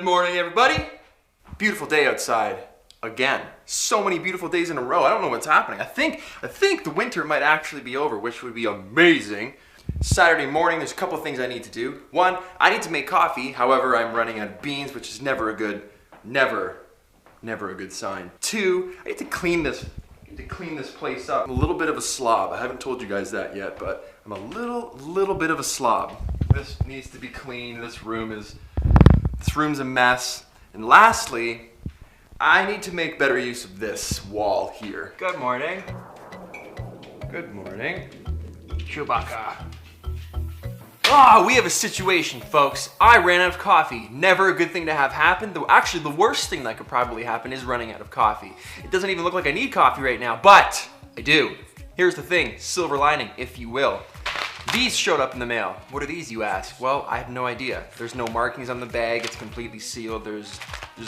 morning, everybody. Beautiful day outside again. So many beautiful days in a row. I don't know what's happening. I think the winter might actually be over, which would be amazing. Saturday morning, there's a couple things I need to do. One, I need to make coffee. However, I'm running out of beans, which is never a good sign. Two, I need to clean this place up. I'm a little bit of a slob. I haven't told you guys that yet, but I'm a little bit of a slob. This needs to be clean. This room's a mess. And lastly, I need to make better use of this wall here. Good morning. Good morning. Chewbacca. Ah, we have a situation, folks. I ran out of coffee. Never a good thing to have happen. Actually, the worst thing that could probably happen is running out of coffee. It doesn't even look like I need coffee right now, but I do. Here's the thing, silver lining, if you will. These showed up in the mail. What are these, you ask? Well, I have no idea. There's no markings on the bag. It's completely sealed. There's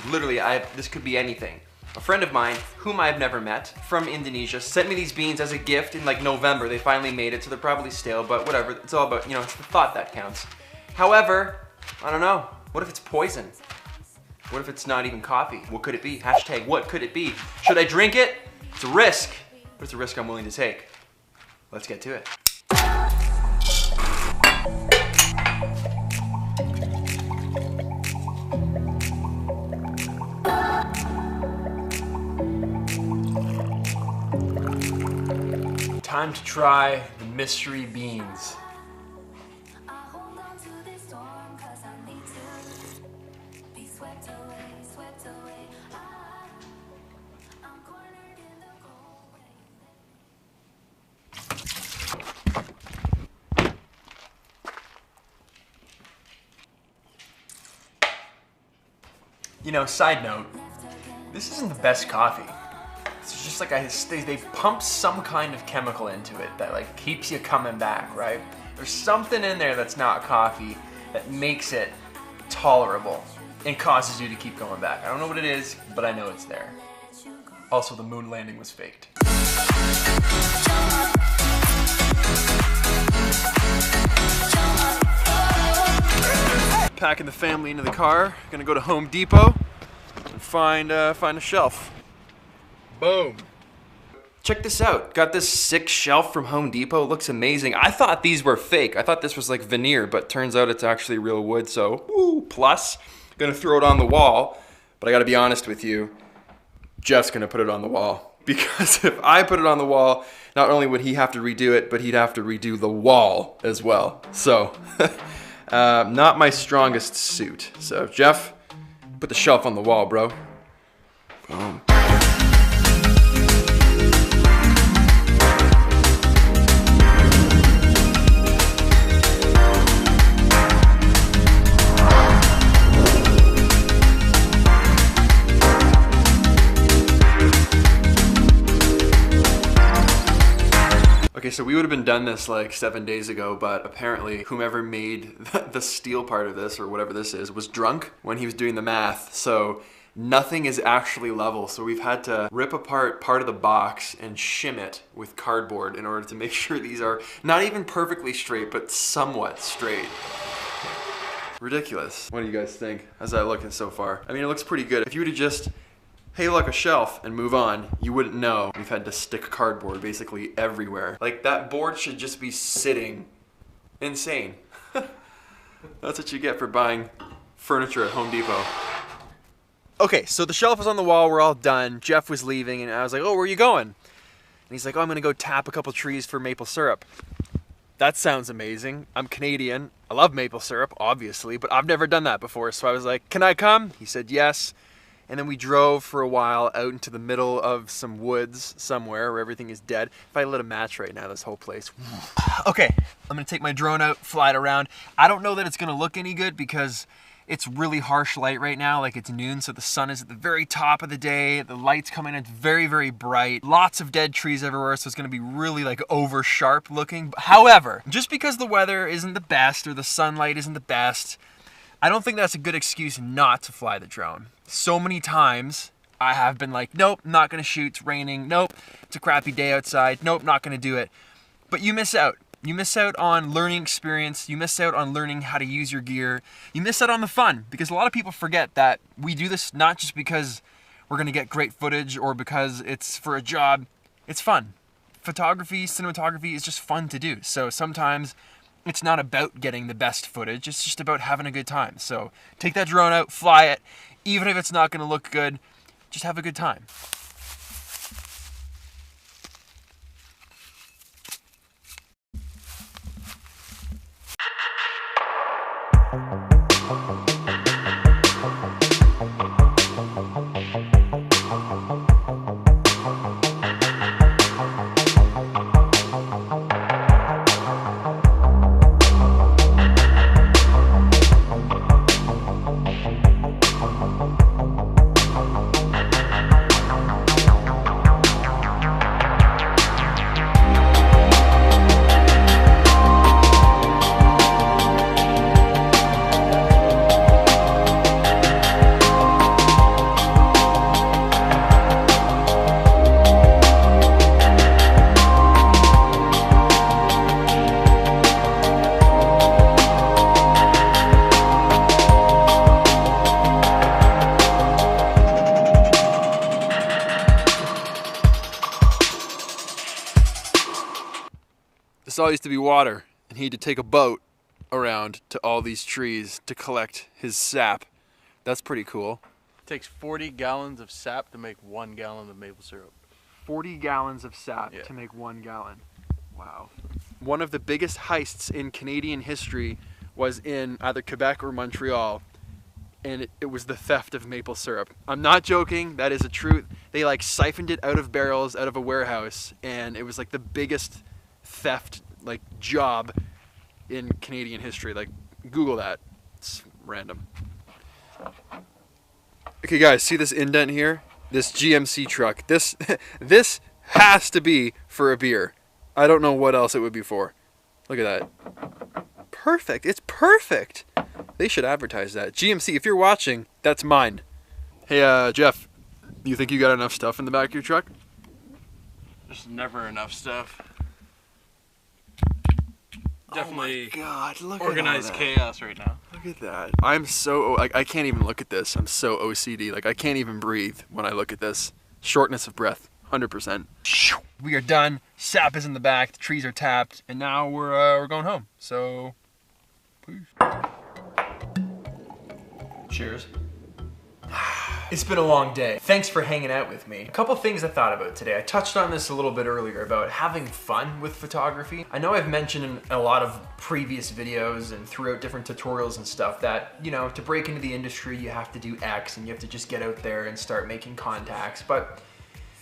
literally, this could be anything. A friend of mine, whom I've never met, from Indonesia, sent me these beans as a gift in like November. They finally made it, so they're probably stale, but whatever. It's all about, it's the thought that counts. However, I don't know. What if it's poison? What if it's not even coffee? What could it be? Hashtag, what could it be? Should I drink it? It's a risk, but it's a risk I'm willing to take. Let's get to it. Time to try the mystery beans. Side note, this isn't the best coffee. It's just like they pump some kind of chemical into it that like keeps you coming back, right? There's something in there that's not coffee that makes it tolerable and causes you to keep going back. I don't know what it is, but I know it's there. Also, the moon landing was faked. Packing the family into the car. Gonna go to Home Depot and find a shelf. Boom. Check this out. Got this sick shelf from Home Depot. It looks amazing. I thought these were fake. I thought this was like veneer, but turns out it's actually real wood, so woo, plus. Gonna throw it on the wall, but I gotta be honest with you, Jeff's gonna put it on the wall. Because if I put it on the wall, not only would he have to redo it, but he'd have to redo the wall as well. So, not my strongest suit. So Jeff, put the shelf on the wall, bro. Boom. Okay, so we would have been done this like 7 days ago, but apparently whomever made the steel part of this, or whatever this is, was drunk when he was doing the math, so nothing is actually level. So we've had to rip apart part of the box and shim it with cardboard in order to make sure these are not even perfectly straight, but somewhat straight. Ridiculous. What do you guys think? How's that looking so far? I mean, it looks pretty good. If you were to just, hey, look, a shelf, and move on, you wouldn't know. We've had to stick cardboard basically everywhere. Like, that board should just be sitting. Insane. That's what you get for buying furniture at Home Depot. Okay, so the shelf is on the wall, we're all done. Jeff was leaving, and I was like, oh, where are you going? And he's like, oh, I'm gonna go tap a couple trees for maple syrup. That sounds amazing. I'm Canadian. I love maple syrup, obviously, but I've never done that before. So I was like, can I come? He said yes. And then we drove for a while out into the middle of some woods somewhere where everything is dead. If I lit a match right now, this whole place. Okay, I'm gonna take my drone out, fly it around. I don't know that it's gonna look any good because it's really harsh light right now, like it's noon, so the sun is at the very top of the day. The light's coming in, it's very, very bright. Lots of dead trees everywhere, so it's gonna be really like over sharp looking. However, just because the weather isn't the best or the sunlight isn't the best, I don't think that's a good excuse not to fly the drone. So many times I have been like, nope, not gonna shoot, it's raining. Nope, it's a crappy day outside. Nope, not gonna do it. But you miss out. You miss out on learning experience. You miss out on learning how to use your gear. You miss out on the fun, because a lot of people forget that we do this not just because we're going to get great footage or because it's for a job. It's fun. Photography, cinematography is just fun to do. So sometimes it's not about getting the best footage. It's just about having a good time. So take that drone out, fly it. Even if it's not going to look good, just have a good time. This all used to be water, and he had to take a boat around to all these trees to collect his sap. That's pretty cool. It takes 40 gallons of sap to make 1 gallon of maple syrup. 40 gallons of sap to make 1 gallon. Wow. One of the biggest heists in Canadian history was in either Quebec or Montreal, and it was the theft of maple syrup. I'm not joking, that is a truth. They like siphoned it out of barrels, out of a warehouse, and it was like the biggest theft like job in Canadian history. Like, Google that. It's random. Okay guys, see this indent here? This GMC truck. This has to be for a beer. I don't know what else it would be for. Look at that. Perfect. It's perfect. They should advertise that. GMC, if you're watching, that's mine. Hey, Jeff, you think you got enough stuff in the back of your truck? There's never enough stuff. Definitely organized chaos right now. Look at that. I'm so, like, I can't even look at this. I'm so OCD. Like, I can't even breathe when I look at this. Shortness of breath, 100%. We are done. Sap is in the back. The trees are tapped, and now we're going home. So, peace. Cheers. It's been a long day. Thanks for hanging out with me. A couple things I thought about today. I touched on this a little bit earlier about having fun with photography. I know I've mentioned in a lot of previous videos and throughout different tutorials and stuff that, you know, to break into the industry, you have to do X and you have to just get out there and start making contacts. But,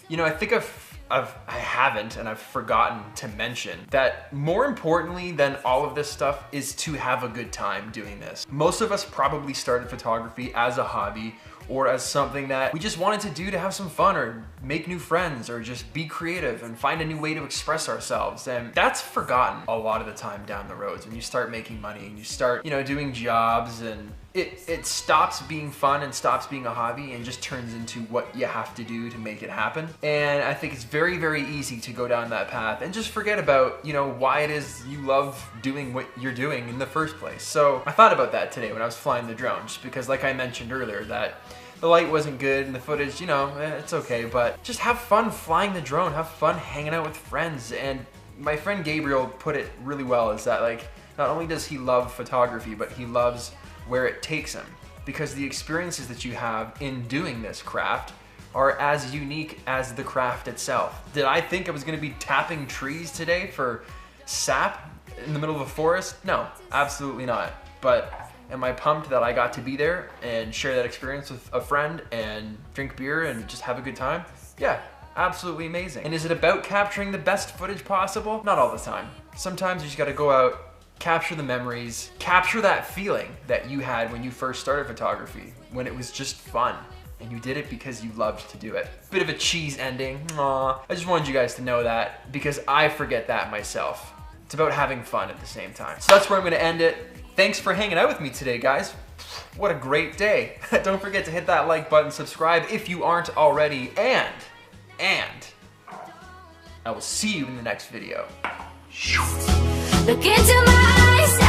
you know, I think I haven't, and I've forgotten to mention that more importantly than all of this stuff is to have a good time doing this. Most of us probably started photography as a hobby or as something that we just wanted to do to have some fun or make new friends or just be creative and find a new way to express ourselves. And that's forgotten a lot of the time down the roads when you start making money and you start, you know, doing jobs, and it stops being fun and stops being a hobby and just turns into what you have to do to make it happen. And I think it's very, very easy to go down that path and just forget about, you know, why it is you love doing what you're doing in the first place. So I thought about that today when I was flying the drone, just because, like I mentioned earlier, that the light wasn't good and the footage, you know, it's okay, but just have fun flying the drone, have fun hanging out with friends. And my friend Gabriel put it really well, is that, like, not only does he love photography, but he loves where it takes him, because the experiences that you have in doing this craft are as unique as the craft itself. Did I think I was gonna be tapping trees today for sap in the middle of a forest? No, absolutely not. But am I pumped that I got to be there and share that experience with a friend and drink beer and just have a good time? Yeah, absolutely amazing. And is it about capturing the best footage possible? Not all the time. Sometimes you just gotta go out, capture the memories, capture that feeling that you had when you first started photography, when it was just fun and you did it because you loved to do it. Bit of a cheese ending, aww. I just wanted you guys to know that because I forget that myself. It's about having fun at the same time. So that's where I'm gonna end it. Thanks for hanging out with me today, guys. What a great day. Don't forget to hit that like button, subscribe if you aren't already, and I will see you in the next video. Look into my eyes.